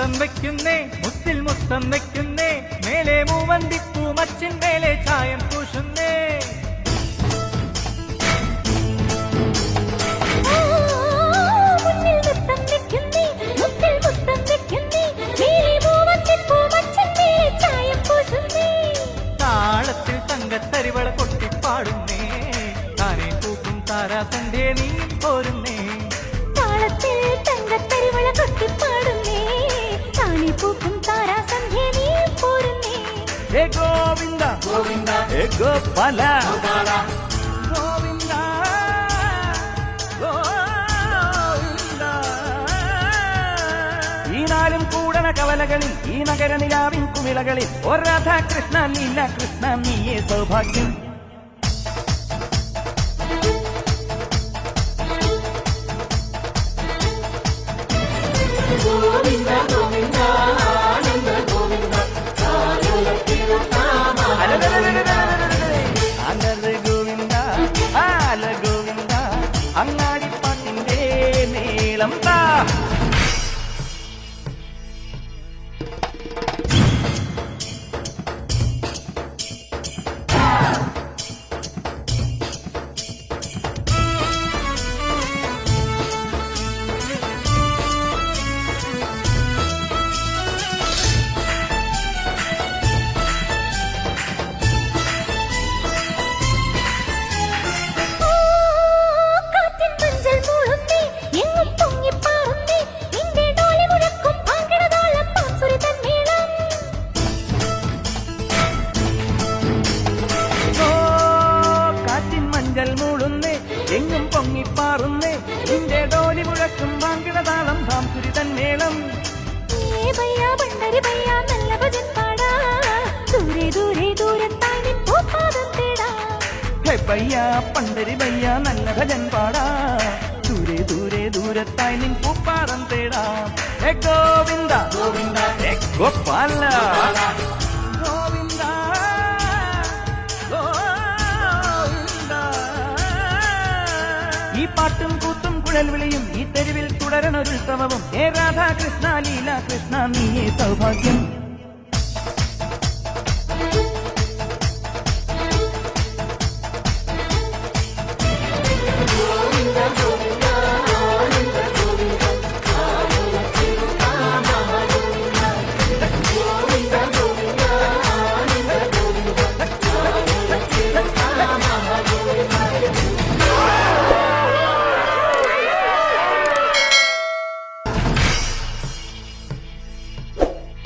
മുത്തം വെക്കുന്നേ മുത്തിൽ മുത്തം വെക്കുന്നേ മേലെ മൂവന്തിപ്പൂ മച്ചിൻ മേലെ ചായം പൂശുന്നേ താളത്തിൽ തങ്കത്തരിവള കൊട്ടിപ്പാടുന്നേ താനേ പൂക്കും താരാസന്റെ നീ പോരുന്നേ താളത്തിൽ തങ്കത്തരിവള കൊട്ടിപ്പാടുന്നേ താനേ പൂക്കും താരാസന്ധ്യ നീ പോരുന്നേ ഹേ ഗോവിന്ദ ഗോവിന്ദ ഹേ ഗോപാല ഗോപാല ഗോവിന്ദ ഗോവിന്ദ ഈ നാലും കൂടണ കവലകളിൽ ഈ നഗര നിലാവിൻ കുമിളകളിൽ ഓ രാധാകൃഷ്ണ നീല കൃഷ്ണ നീയേ സൗഭാഗ്യം ഗോവിന്ദ ഗോവിന്ദ ആനന്ദ ഗോവിന്ദ അലർ ഗോവിന്ദ ആല ഗോവിന്ദ അങ്ങാടിപ്പാട്ടിന്റെ നീളം താ എങ്ങും പൊങ്ങിപ്പാറുന്നേ നിന്റെ ഡോലി മുഴക്കും വാങ്കിടതാളം ഭാംസുരി തന്മേളം പണ്ടരി ഭയ്യ നല്ല ഭജൻ പാടാ ദൂരെ ദൂരെ ദൂരത്തായി നിൻ പൂപ്പാടം തേടാ ഹേ ഗോവിന്ദ ഗോവിന്ദ ഹേ ഗോപാല ഗോവിന്ദ ഈ പാട്ടും കൂത്തും കുഴൽ വിളിയും ഈ തെരുവിൽ തുടരണൊരുത്സവവും ഹേ രാധാകൃഷ്ണ ലീല കൃഷ്ണ നീയേ സൗഭാഗ്യം